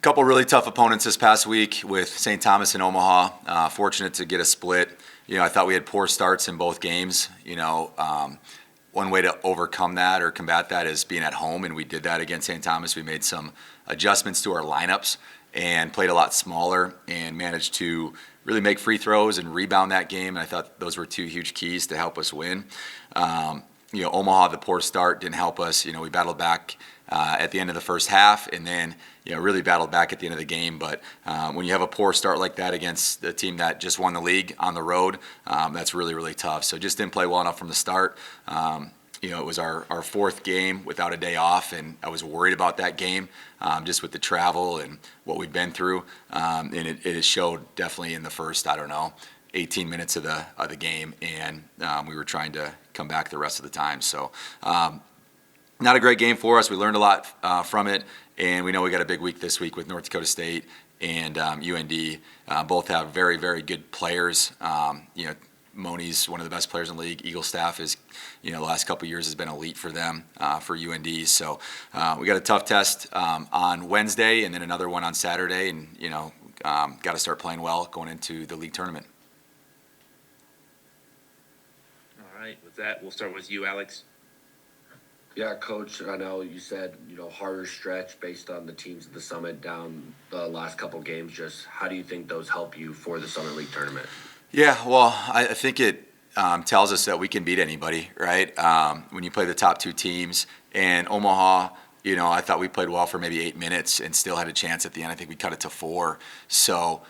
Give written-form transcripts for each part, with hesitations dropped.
Couple really tough opponents this past week with St. Thomas and Omaha. Fortunate to get a split. I thought we had poor starts in both games. One way to overcome that or combat that is being at home, and we did that against St. Thomas. We made some adjustments to our lineups and played a lot smaller and managed to really make free throws and rebound that game. And I thought those were two huge keys to help us win. Omaha, the poor start didn't help us. We battled back at the end of the first half, and then really battled back at the end of the game. But when you have a poor start like that against the team that just won the league on the road, that's really, really tough. So just didn't play well enough from the start. It was our fourth game without a day off, and I was worried about that game just with the travel and what we've been through. And it showed definitely in the first, 18 minutes of the game, and we were trying to come back the rest of the time. So not a great game for us. We learned a lot from it, and we know we got a big week this week with North Dakota State and UND. Both have very, very good players. Moni's one of the best players in the league. Eagle staff is, the last couple of years has been elite for them, for UND. So we got a tough test on Wednesday and then another one on Saturday, and got to start playing well going into the league tournament. All right, with that, we'll start with you, Alex. Yeah, Coach, I know you said, harder stretch based on the teams at the Summit down the last couple games. Just how do you think those help you for the Summit League tournament? Yeah, well, I think it tells us that we can beat anybody, right? When you play the top two teams, and Omaha, I thought we played well for maybe 8 minutes and still had a chance at the end. I think we cut it to 4. So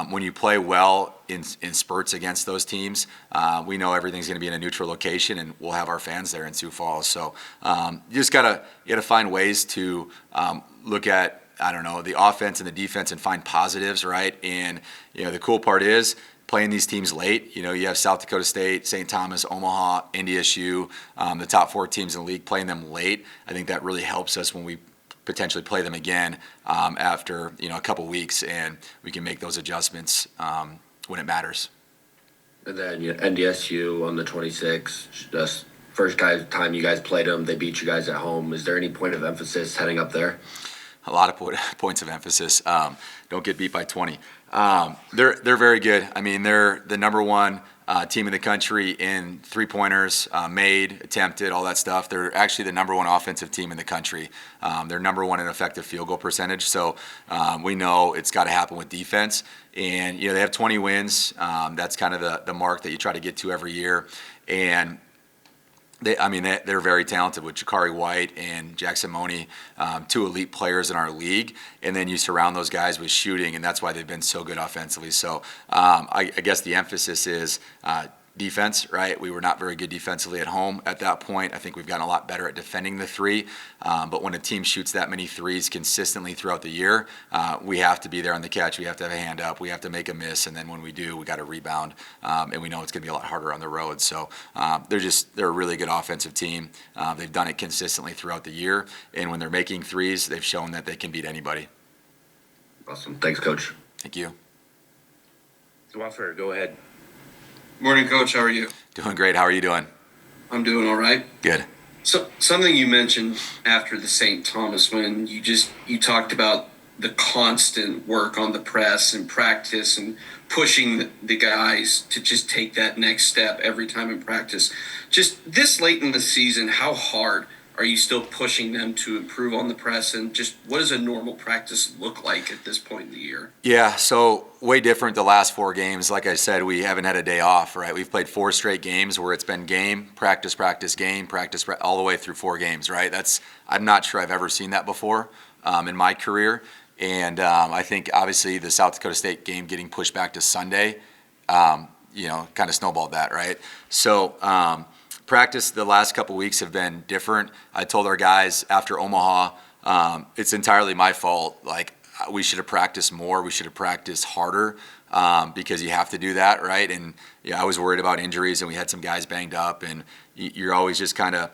when you play well in spurts against those teams, we know everything's going to be in a neutral location, and we'll have our fans there in Sioux Falls. So you just gotta find ways to look at the offense and the defense and find positives, right? And the cool part is playing these teams late. You have South Dakota State, St. Thomas, Omaha, NDSU, the top 4 teams in the league, playing them late. I think that really helps us when we potentially play them again after a couple weeks, and we can make those adjustments when it matters. And then NDSU on the 26th, just first time you guys played them, they beat you guys at home. Is there any point of emphasis heading up there? A lot of points of emphasis. Don't get beat by 20. They're very good. I mean, they're the number one team in the country in three-pointers, made, attempted, all that stuff. They're actually the number one offensive team in the country. They're number one in effective field goal percentage. So we know it's got to happen with defense. And they have 20 wins. That's kind of the mark that you try to get to every year. And they're very talented with Jakari White and Jackson Moni, 2 elite players in our league, and then you surround those guys with shooting, and that's why they've been so good offensively. So I guess the emphasis is defense, right? We were not very good defensively at home at that point. I think we've gotten a lot better at defending the 3, but when a team shoots that many threes consistently throughout the year, we have to be there on the catch. We have to have a hand up. We have to make a miss, and then when we do, we got to rebound, and we know it's going to be a lot harder on the road. So they're a really good offensive team. They've done it consistently throughout the year, and when they're making threes, they've shown that they can beat anybody. Awesome. Thanks, Coach. Thank you. Swaffer, go ahead. Morning, Coach. How are you? Doing great. How are you doing? I'm doing all right. Good. So something you mentioned after the St. Thomas win, you talked about the constant work on the press and practice and pushing the guys to just take that next step every time in practice. Just this late in the season, how hard are you still pushing them to improve on the press, and just what does a normal practice look like at this point in the year? Yeah, so way different the last 4 games. Like I said, we haven't had a day off, right? We've played 4 straight games where it's been game, practice, game, practice, all the way through 4 games, right? I'm not sure I've ever seen that before in my career. And I think obviously the South Dakota State game getting pushed back to Sunday, kind of snowballed that, right? So practice the last couple weeks have been different. I told our guys after Omaha, it's entirely my fault. Like, we should have practiced more. We should have practiced harder because you have to do that, right? And I was worried about injuries, and we had some guys banged up, and you're always just kind of,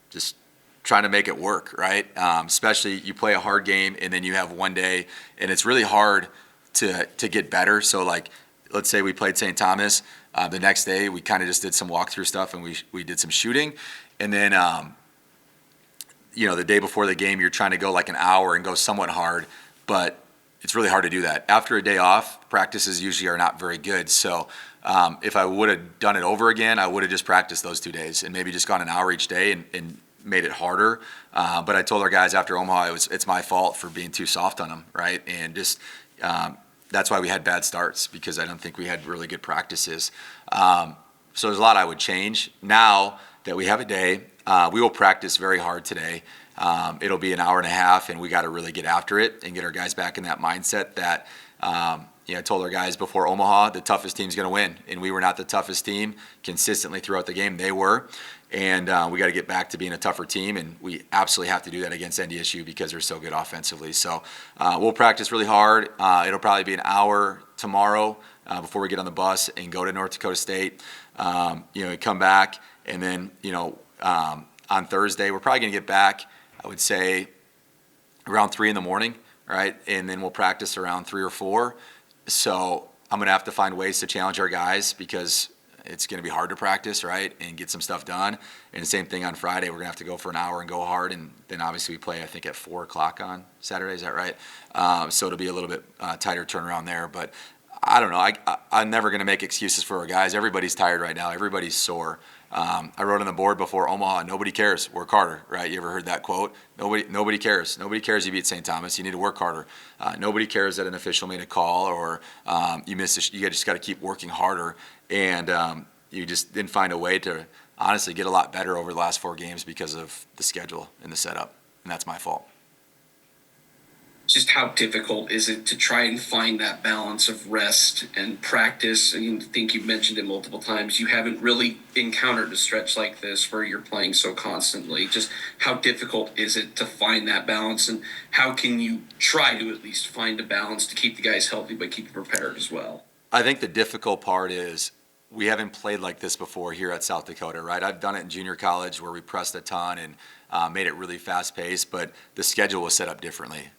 just trying to make it work, right? Especially you play a hard game, and then you have one day, and it's really hard to get better. So, like, let's say we played St. Thomas. The next day, we kind of just did some walkthrough stuff, and we did some shooting. And then, the day before the game, you're trying to go like an hour and go somewhat hard. but it's really hard to do that. After a day off, practices usually are not very good. So if I would have done it over again, I would have just practiced those 2 days and maybe just gone an hour each day and made it harder. But I told our guys after Omaha, it's my fault for being too soft on them, right? And just that's why we had bad starts, because I don't think we had really good practices. So there's a lot I would change. Now that we have a day, we will practice very hard today. It'll be an hour and a half, and we got to really get after it and get our guys back in that mindset that, I told our guys before Omaha, the toughest team's going to win. And we were not the toughest team consistently throughout the game. They were. And we got to get back to being a tougher team, and we absolutely have to do that against NDSU because they're so good offensively. So we'll practice really hard. It'll probably be an hour tomorrow before we get on the bus and go to North Dakota State. Come back, and then, on Thursday, we're probably going to get back, I would say, around 3 in the morning, right? And then we'll practice around 3 or 4. So I'm going to have to find ways to challenge our guys because it's going to be hard to practice, right, and get some stuff done. And the same thing on Friday. We're going to have to go for an hour and go hard. And then obviously we play, I think, at 4 o'clock on Saturday. Is that right? So it'll be a little bit tighter turnaround there. But I don't know. I'm never going to make excuses for our guys. Everybody's tired right now. Everybody's sore. I wrote on the board before Omaha, nobody cares. Work harder, right? You ever heard that quote? Nobody cares. Nobody cares you beat St. Thomas. You need to work harder. Nobody cares that an official made a call or you missed. You just got to keep working harder. And you just didn't find a way to honestly get a lot better over the last 4 games because of the schedule and the setup. And that's my fault. Just how difficult is it to try and find that balance of rest and practice? I think you've mentioned it multiple times. You haven't really encountered a stretch like this where you're playing so constantly. Just how difficult is it to find that balance, and how can you try to at least find a balance to keep the guys healthy but keep them prepared as well? I think the difficult part is we haven't played like this before here at South Dakota, right? I've done it in junior college where we pressed a ton and made it really fast-paced, but the schedule was set up differently.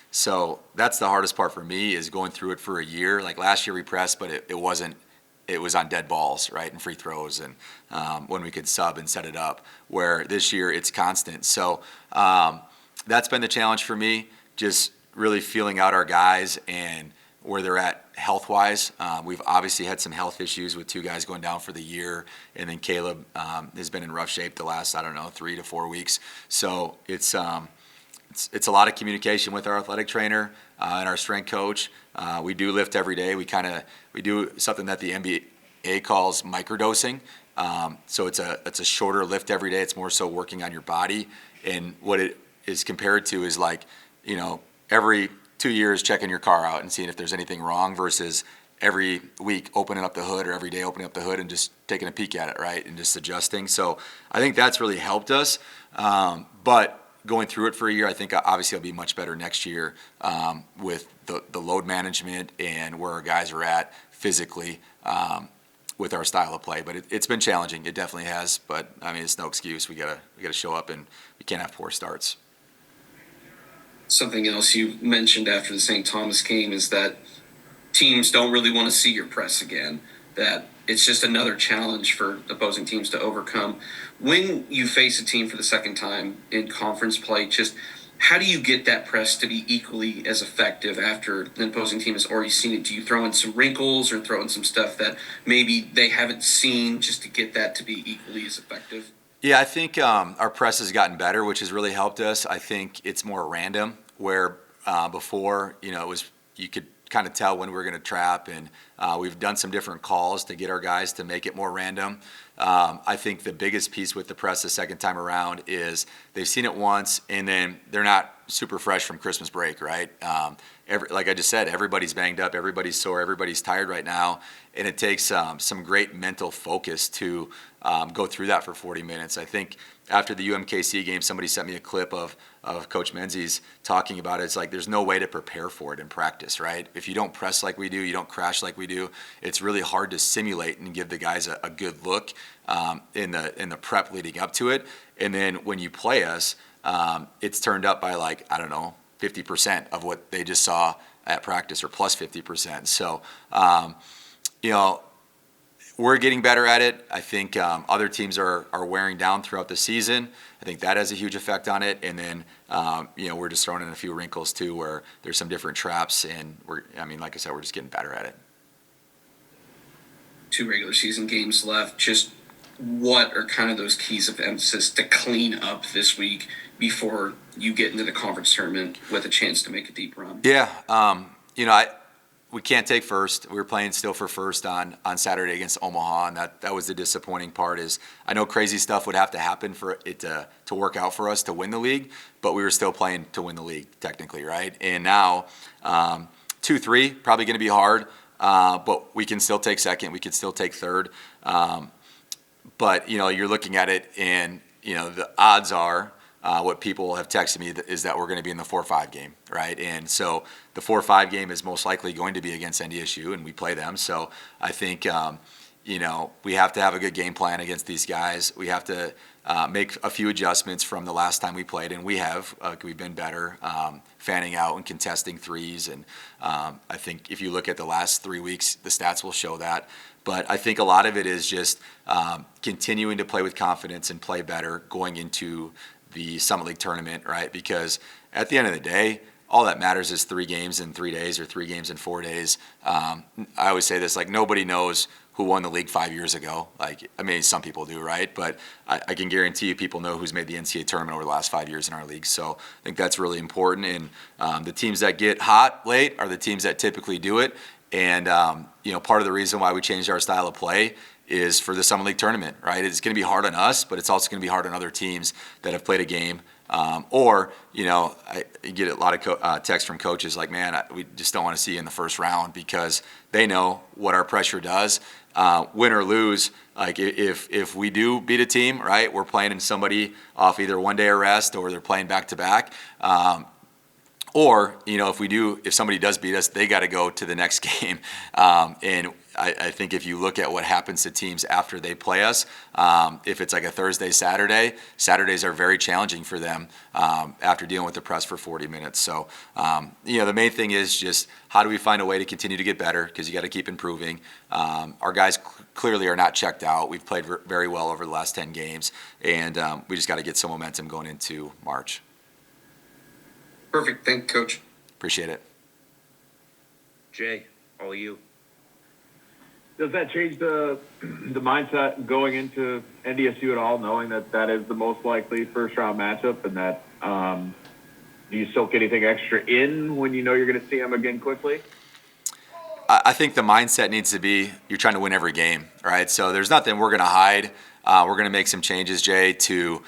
So that's the hardest part for me is going through it for a year. Like last year we pressed, but it wasn't. It was on dead balls, right, and free throws, and when we could sub and set it up. Where this year it's constant. So that's been the challenge for me, just really feeling out our guys and where they're at health-wise. We've obviously had some health issues with 2 guys going down for the year, and then Caleb has been in rough shape the last, 3 to 4 weeks. So it's a lot of communication with our athletic trainer and our strength coach. We do lift every day. We do something that the NBA calls microdosing. So it's a shorter lift every day. It's more so working on your body, and what it is compared to is like, every 2 years checking your car out and seeing if there's anything wrong versus every week opening up the hood or every day opening up the hood and just taking a peek at it, right, and just adjusting. So I think that's really helped us. But going through it for a year, I think obviously it'll be much better next year with the load management and where our guys are at physically with our style of play. But it's been challenging. It definitely has. But I mean, it's no excuse. We gotta show up, and we can't have poor starts. Something else you mentioned after the St. Thomas game is that teams don't really want to see your press again, that it's just another challenge for opposing teams to overcome. When you face a team for the second time in conference play, just how do you get that press to be equally as effective after an opposing team has already seen it? Do you throw in some wrinkles or throw in some stuff that maybe they haven't seen just to get that to be equally as effective? Yeah, I think our press has gotten better, which has really helped us. I think it's more random, where before, it was, you could kind of tell when we were going to trap, and we've done some different calls to get our guys to make it more random. I think the biggest piece with the press the second time around is they've seen it once, and then they're not super fresh from Christmas break, right? Like I just said, everybody's banged up, everybody's sore, everybody's tired right now, and it takes some great mental focus to go through that for 40 minutes. I think after the UMKC game, somebody sent me a clip of Coach Menzies talking about it. It's like there's no way to prepare for it in practice, right? If you don't press like we do, you don't crash like we do, it's really hard to simulate and give the guys a good look in the prep leading up to it. And then when you play us, it's turned up by 50% of what they just saw at practice, or plus 50%. So, we're getting better at it. I think other teams are wearing down throughout the season. I think that has a huge effect on it. And then, we're just throwing in a few wrinkles too, where there's some different traps, and like I said, we're just getting better at it. 2 regular season games left. Just what are kind of those keys of emphasis to clean up this week before you get into the conference tournament with a chance to make a deep run? Yeah, we can't take first. We were playing still for first on Saturday against Omaha, and that was the disappointing part. Is I know crazy stuff would have to happen for it to work out for us to win the league, but we were still playing to win the league technically, right? And now 2-3 probably going to be hard, but we can still take second. We can still take third. But you're looking at it, and the odds are. What people have texted me is that we're going to be in the 4-5 game, right? And so the 4-5 game is most likely going to be against NDSU, and we play them. So I think, we have to have a good game plan against these guys. We have to make a few adjustments from the last time we played, and we've been better fanning out and contesting threes. And I think if you look at the last 3 weeks, the stats will show that. But I think a lot of it is just continuing to play with confidence and play better going into the Summit League tournament, right? Because at the end of the day, all that matters is 3 games in 3 days or 3 games in 4 days. I always say this, like nobody knows who won the league 5 years ago. Some people do, right? But I can guarantee you people know who's made the NCAA tournament over the last 5 years in our league. So I think that's really important. And the teams that get hot late are the teams that typically do it. And, part of the reason why we changed our style of play is for the Summer League tournament, right? It's going to be hard on us, but it's also going to be hard on other teams that have played a game. I get a lot of texts from coaches like, man, we just don't want to see you in the first round because they know what our pressure does. Win or lose, like if we do beat a team, right, we're playing somebody off either 1 day of rest or they're playing back-to-back. Or, if somebody does beat us, they got to go to the next game. And I think if you look at what happens to teams after they play us, if it's like a Thursday, Saturdays are very challenging for them after dealing with the press for 40 minutes. So, the main thing is just how do we find a way to continue to get better because you got to keep improving. Our guys clearly are not checked out. We've played very well over the last 10 games, and we just got to get some momentum going into March. Perfect. Thank you, Coach. Appreciate it. Jay, all you. Does that change the mindset going into NDSU at all, knowing that is the most likely first round matchup, and that do you soak anything extra in when you know you're going to see them again quickly? I think the mindset needs to be you're trying to win every game, right? So there's nothing we're going to hide. We're going to make some changes, Jay, to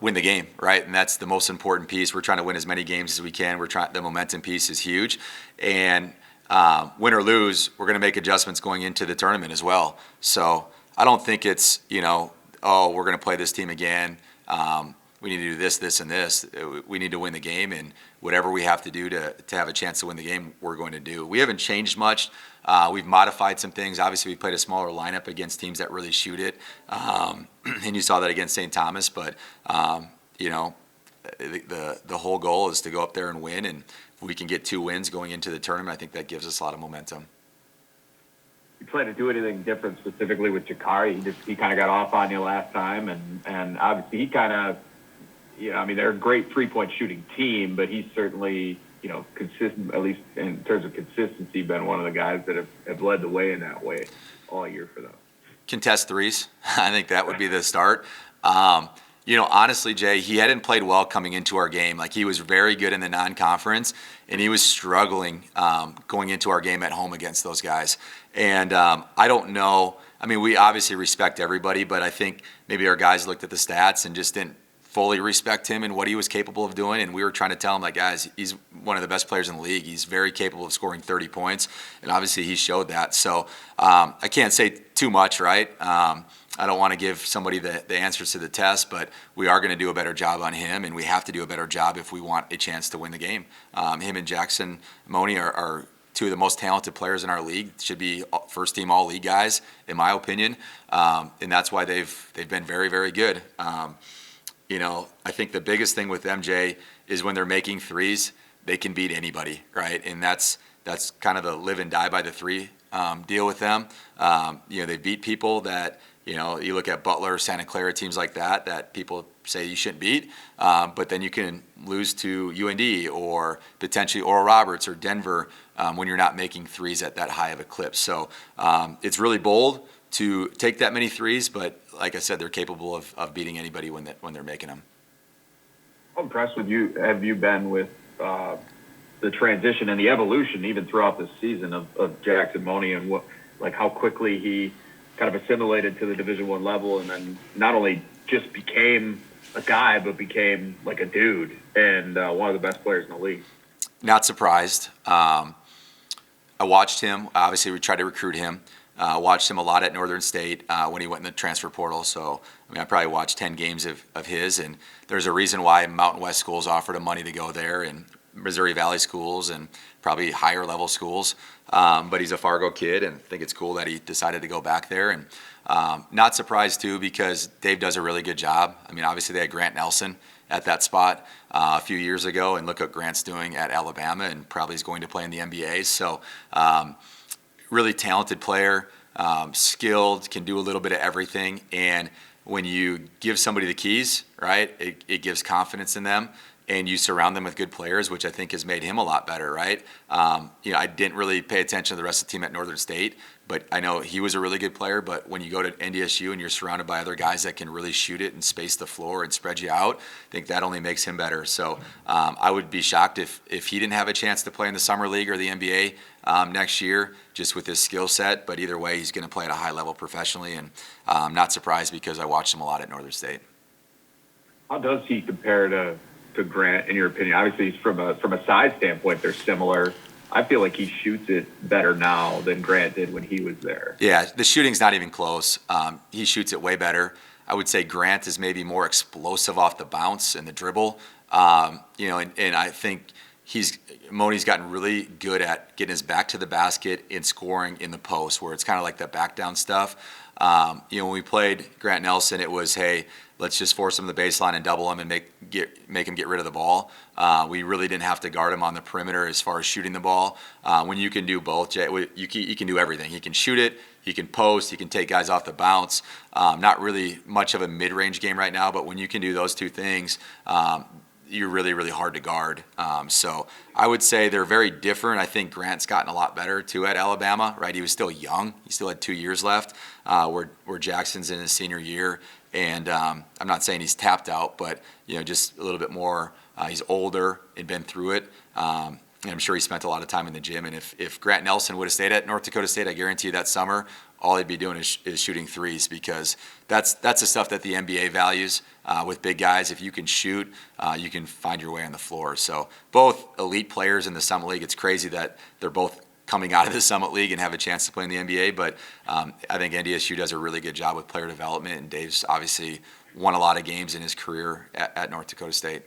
win the game, right? And that's the most important piece. We're trying to win as many games as we can. The momentum piece is huge, and win or lose, we're going to make adjustments going into the tournament as well. So I don't think it's we're going to play this team again. We need to do this, and this. We need to win the game, and whatever we have to do to have a chance to win the game, we're going to do. We haven't changed much. We've modified some things. Obviously, we played a smaller lineup against teams that really shoot it, and you saw that against St. Thomas. But the whole goal is to go up there and win, and if we can get 2 wins going into the tournament, I think that gives us a lot of momentum. You plan to do anything different specifically with Jakari? He kind of got off on you last time, and obviously he kind of, they're a great 3-point shooting team, but he's certainly, consistent, at least in terms of consistency, been one of the guys that have led the way in that way all year for them. Contest threes. I think that would be the start. Honestly, Jay, he hadn't played well coming into our game. Like, he was very good in the non-conference, and he was struggling going into our game at home against those guys. And I don't know. We obviously respect everybody, but I think maybe our guys looked at the stats and just didn't fully respect him and what he was capable of doing. And we were trying to tell him, like, guys, he's one of the best players in the league. He's very capable of scoring 30 points. And obviously he showed that. So I can't say too much, right? I don't want to give somebody the answers to the test, but we are going to do a better job on him, and we have to do a better job if we want a chance to win the game. Him and Jackson Money are 2 of the most talented players in our league. Should be first-team all-league guys, in my opinion, and that's why they've been very, very good. I think the biggest thing with MJ is when they're making threes, they can beat anybody, right? And that's kind of the live and die by the three deal with them. They beat people that, you look at Butler, Santa Clara, teams like that people say you shouldn't beat. But then you can lose to UND or potentially Oral Roberts or Denver when you're not making threes at that high of a clip. So it's really bold to take that many threes, but like I said, they're capable of beating anybody when they're making them. How impressed have you been with the transition and the evolution even throughout this season of Jackson Money and how quickly he kind of assimilated to the Division I level, and then not only just became a guy, but became like a dude and one of the best players in the league? Not surprised. I watched him. Obviously, we tried to recruit him. Watched him a lot at Northern State when he went in the transfer portal. So, I probably watched 10 games of his, and there's a reason why Mountain West schools offered him money to go there, and Missouri Valley schools, and probably higher level schools. But he's a Fargo kid, and I think it's cool that he decided to go back there. And not surprised, too, because Dave does a really good job. Obviously, they had Grant Nelson at that spot a few years ago, and look what Grant's doing at Alabama, and probably is going to play in the NBA. So, really talented player, skilled, can do a little bit of everything. And when you give somebody the keys, right, it gives confidence in them, and you surround them with good players, which I think has made him a lot better, right? I didn't really pay attention to the rest of the team at Northern State, but I know he was a really good player. But when you go to NDSU and you're surrounded by other guys that can really shoot it and space the floor and spread you out, I think that only makes him better. So I would be shocked if he didn't have a chance to play in the Summer League or the NBA next year, just with his skill set. But either way, he's going to play at a high level professionally, and I'm not surprised because I watched him a lot at Northern State. How does he compare to Grant, in your opinion? Obviously, from a size standpoint, they're similar. I feel like he shoots it better now than Grant did when he was there. Yeah, the shooting's not even close. He shoots it way better. I would say Grant is maybe more explosive off the bounce and the dribble. And I think Moni's gotten really good at getting his back to the basket and scoring in the post, where it's kind of like that back down stuff. When we played Grant Nelson, it was, hey, let's just force him to the baseline and double him and make him get rid of the ball. We really didn't have to guard him on the perimeter as far as shooting the ball. When you can do both, you can do everything. He can shoot it, he can post, he can take guys off the bounce. Not really much of a mid-range game right now, but when you can do those two things, you're really, really hard to guard. So I would say they're very different. I think Grant's gotten a lot better, too, at Alabama, right? He was still young. He still had 2 years left, where Jackson's in his senior year. And I'm not saying he's tapped out, but, just a little bit more. He's older and been through it. And I'm sure he spent a lot of time in the gym. And if Grant Nelson would have stayed at North Dakota State, I guarantee you that summer, all he'd be doing is shooting threes, because that's the stuff that the NBA values with big guys. If you can shoot, you can find your way on the floor. So both elite players in the Summit League. It's crazy that they're both coming out of the Summit League and have a chance to play in the NBA, but I think NDSU does a really good job with player development, and Dave's obviously won a lot of games in his career at North Dakota State.